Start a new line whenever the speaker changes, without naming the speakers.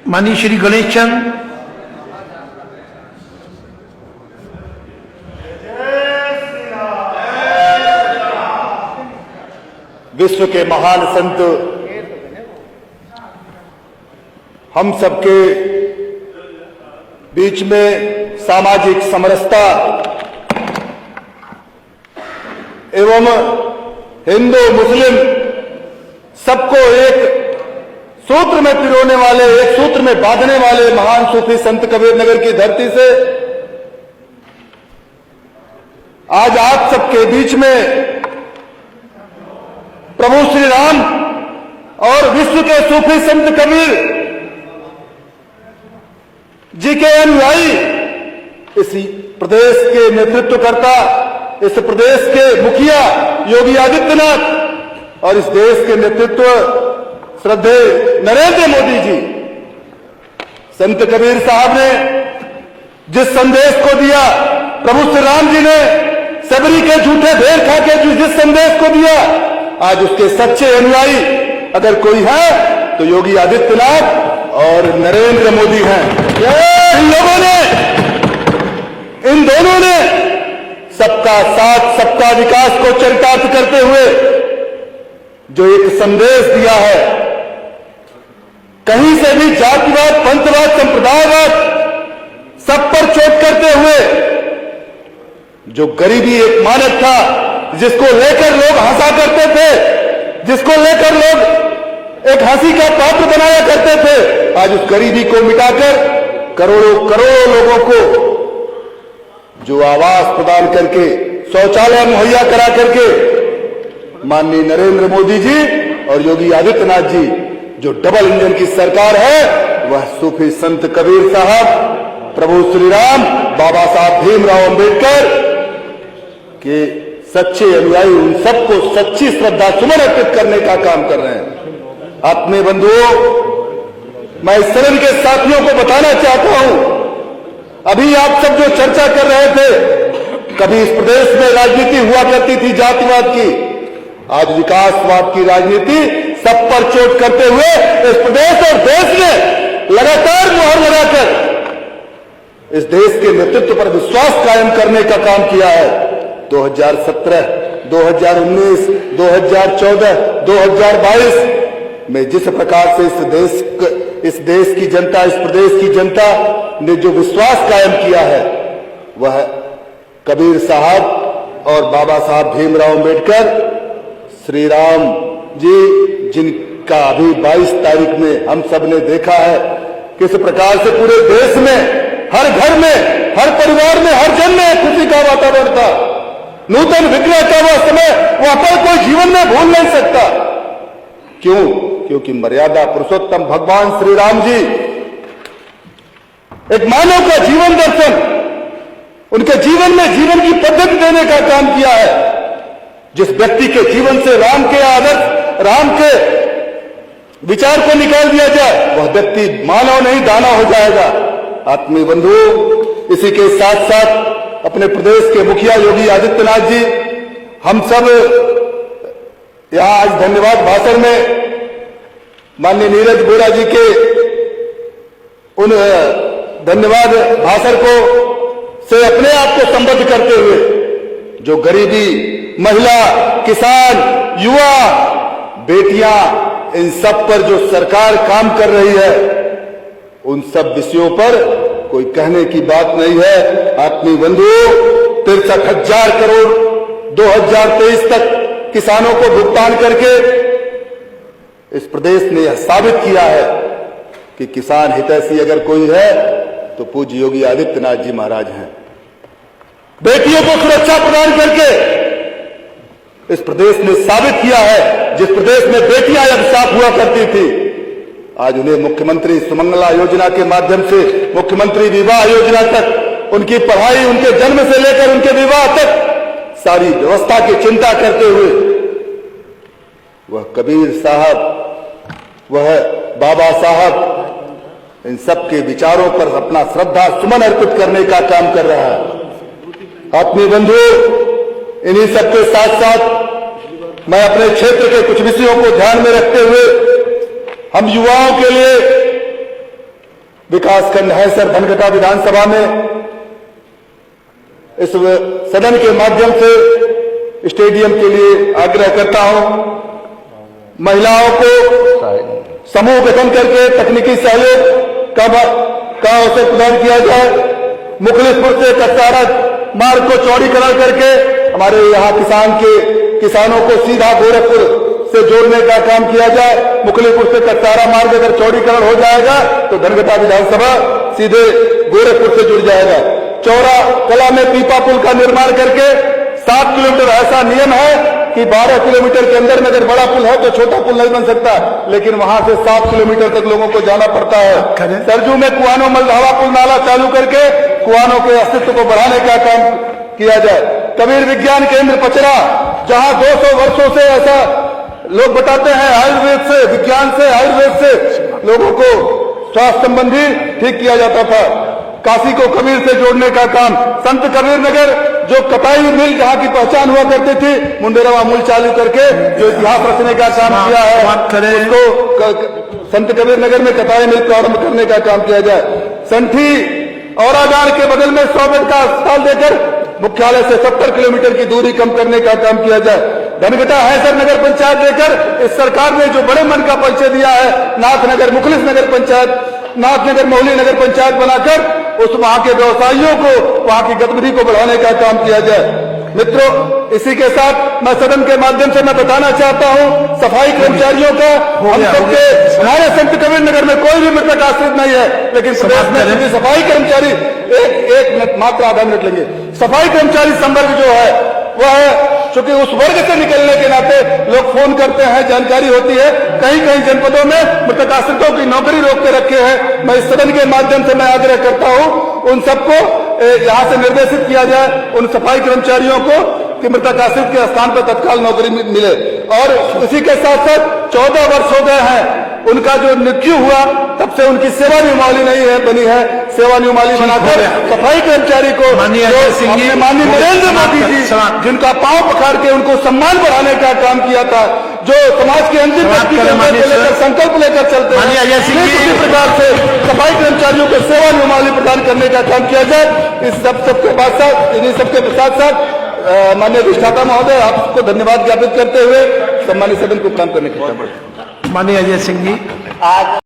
माननीय श्री गणेश चंद।
विश्व के महान संत, हम सबके बीच में सामाजिक समरसता एवं हिंदू मुस्लिम सबको एक सूत्र में पिरोने वाले, एक सूत्र में बांधने वाले महान सूफी संत कबीर नगर की धरती से आज आप सबके बीच में प्रभु श्री राम और विश्व के सूफी संत कबीर जी के अनुयायी, इस प्रदेश के नेतृत्वकर्ता, इस प्रदेश के मुखिया योगी आदित्यनाथ और इस देश के नेतृत्व श्रद्धेय नरेंद्र मोदी जी, संत कबीर साहब ने जिस संदेश को दिया, प्रभु श्री राम जी ने सबरी के झूठे ढेर खा के जिस संदेश को दिया, आज उसके सच्चे अनुयायी अगर कोई है तो योगी आदित्यनाथ और नरेंद्र मोदी हैं। इन लोगों ने, इन दोनों ने सबका साथ, सबका विकास को चरितार्थ करते हुए जो एक संदेश दिया है, कहीं से भी जातिवाद, पंथवाद, संप्रदायवाद सब पर चोट करते हुए जो गरीबी एक मानक था, जिसको लेकर लोग हंसा करते थे, जिसको लेकर लोग एक हंसी का पात्र बनाया करते थे, आज उस गरीबी को मिटाकर करोड़ों करोड़ों लोगों को जो आवास प्रदान करके, शौचालय मुहैया करा करके माननीय नरेंद्र मोदी जी और योगी आदित्यनाथ जी, जो डबल इंजन की सरकार है, वह सूफी संत कबीर साहब, प्रभु श्री राम, बाबा साहब भीमराव अंबेडकर के सच्चे अनुयायी, उन सबको सच्ची श्रद्धा सुमन अर्पित करने का काम कर रहे हैं। अपने बंधुओं, मैं इस सदन के साथियों को बताना चाहता हूं, अभी आप सब जो चर्चा कर रहे थे, कभी इस प्रदेश में राजनीति हुआ करती थी जातिवाद की, आज विकासवाद की राजनीति सब पर चोट करते हुए इस प्रदेश और देश ने लगातार मुहर लगाकर इस देश के नेतृत्व पर विश्वास कायम करने का काम किया है। 2017, 2019, 2014, 2022 में जिस प्रकार से इस देश की जनता, इस प्रदेश की जनता ने जो विश्वास कायम किया है, वह कबीर साहब और बाबा साहब भीमराव अंबेडकर, श्री राम जी, जिनका अभी 22 तारीख में हम सब ने देखा है किस प्रकार से पूरे देश में, हर घर में, हर परिवार में, हर जन में खुशी का वातावरण था। नूतन विग्रह का वह समय, वह पल कोई जीवन में भूल नहीं सकता। क्यों? क्योंकि मर्यादा पुरुषोत्तम भगवान श्री राम जी एक मानव का जीवन दर्शन, उनके जीवन में जीवन की पद्धति देने का काम किया है। जिस व्यक्ति के जीवन से राम के आदर्श, राम के विचार को निकाल दिया जाए, वह व्यक्ति मानव नहीं दानव हो जाएगा। आत्मीय बंधु, इसी के साथ साथ अपने प्रदेश के मुखिया योगी आदित्यनाथ जी, हम सब यहां आज धन्यवाद भाषण में माननीय नीरज बोरा जी के उन धन्यवाद भाषण को से अपने आप को संबद्ध करते हुए, जो गरीबी, महिला, किसान, युवा, बेटियां, इन सब पर जो सरकार काम कर रही है, उन सब विषयों पर कोई कहने की बात नहीं है। आत्मीय बंधुओं, 63,000 करोड़ 2023 तक किसानों को भुगतान करके इस प्रदेश ने यह साबित किया है कि किसान हितैषी अगर कोई है तो पूज्य योगी आदित्यनाथ जी महाराज हैं। बेटियों को सुरक्षा प्रदान करके इस प्रदेश ने साबित किया है, जिस प्रदेश में बेटियां अभिशाप हुआ करती थी, आज उन्हें मुख्यमंत्री सुमंगला योजना के माध्यम से, मुख्यमंत्री विवाह योजना तक, उनकी पढ़ाई, उनके जन्म से लेकर उनके विवाह तक सारी व्यवस्था की चिंता करते हुए वह कबीर साहब, वह बाबा साहब, इन सब के विचारों पर अपना श्रद्धा सुमन अर्पित करने का काम कर रहा है। आत्मीय बंधु, इन्हीं सबके साथ साथ मैं अपने क्षेत्र के कुछ विषयों को ध्यान में रखते हुए हम युवाओं के लिए विकासखंड हैसर धनघटा विधानसभा में इस सदन के माध्यम से स्टेडियम के लिए आग्रह करता हूं, महिलाओं को समूह गठन करके तकनीकी सहयोग का अवसर प्रदान किया जाए। मुखलिसपुर से कसारा मार्ग को चौड़ीकरण करके हमारे यहाँ किसानों को सीधा गोरखपुर से जोड़ने का काम किया जाए। मुखलिसपुर से कसारा मार्ग अगर चौड़ीकरण हो जाएगा तो धनघटा विधानसभा सीधे गोरखपुर से जुड़ जाएगा। चौरा कला में पीपा पुल का निर्माण करके 7 किलोमीटर, ऐसा नियम है कि 12 किलोमीटर के अंदर में अगर बड़ा पुल है तो छोटा पुल नहीं बन सकता, लेकिन वहां से 7 किलोमीटर तक लोगों को जाना पड़ता है। सरजू में कुआनो मलधावा पुल नाला चालू करके कुआनों के अस्तित्व को बढ़ाने का काम किया जाए। कबीर विज्ञान केंद्र पचरा, जहां 200 वर्षों से ऐसा लोग बताते हैं, आयुर्वेद से, विज्ञान से, आयुर्वेद से लोगों को स्वास्थ्य संबंधी ठीक किया जाता था। काशी को कबीर से जोड़ने का काम, संत कबीर नगर जो कताई मिल जहां की पहचान हुआ करती थी, मुंडेरवा मूल चालू करके जो इतिहास रचने का काम किया है, उसको संत कबीर नगर में कताई मिल प्रारंभ करने का काम किया जाए। संठी औरागाड़ के बगल में 100 बेड का अस्पताल देकर मुख्यालय से 70 किलोमीटर की दूरी कम करने का काम किया जाए। धनघटा हैसर नगर पंचायत देकर इस सरकार ने जो बड़े मन का परिचय दिया है, नाथनगर मुखलिस नगर पंचायत, नाथनगर मोहली नगर पंचायत बनाकर उस वहां के व्यवसायियों को, वहां की गतिविधि को बढ़ाने का काम किया जाए। मित्रों, इसी के साथ मैं सदन के माध्यम से मैं बताना चाहता हूं, सफाई कर्मचारियों का हम सबके, हमारे संत कबीर नगर में कोई भी मृतक आश्रित नहीं है, लेकिन प्रदेश में क्योंकि सफाई कर्मचारी एक मिनट मात्र आधा मिनट लेंगे। सफाई कर्मचारी संवर्ग जो है वह है, चूंकि उस वर्ग से निकलने के नाते लोग फोन करते हैं, जानकारी होती है, कहीं कहीं जनपदों में मृतक आश्रितों की नौकरी रोक के रखे हैं। मैं इस सदन के माध्यम से मैं आग्रह करता हूं उन सबको यहां से निर्देशित किया जाए, उन सफाई कर्मचारियों को, कि मृतक आश्रित के स्थान पर तत्काल नौकरी मिले। और इसी के साथ साथ 14 वर्ष हो गए हैं उनका जो मृत्यु हुआ, तब से उनकी सेवा नियमावली नहीं है बनी है। सेवा नियमावली बनाकर सफाई कर्मचारी को माननीय नरेंद्र मोदी जी जिनका पांव पखाड़ के उनको सम्मान बढ़ाने का काम किया था, जो समाज के अंतिम व्यक्ति को लेकर संकल्प लेकर चलते हैं, इसी प्रकार से सफाई कर्मचारियों को सेवा नियमावली प्रदान करने का काम किया जाए। इस सबके साथ इन्हीं सबके साथ साथ माननीय अधिष्ठाता महोदय, आपको धन्यवाद ज्ञापित करते हुए सम्मानित सदन को काम करने की।
माननीय अजय सिंह जी, आज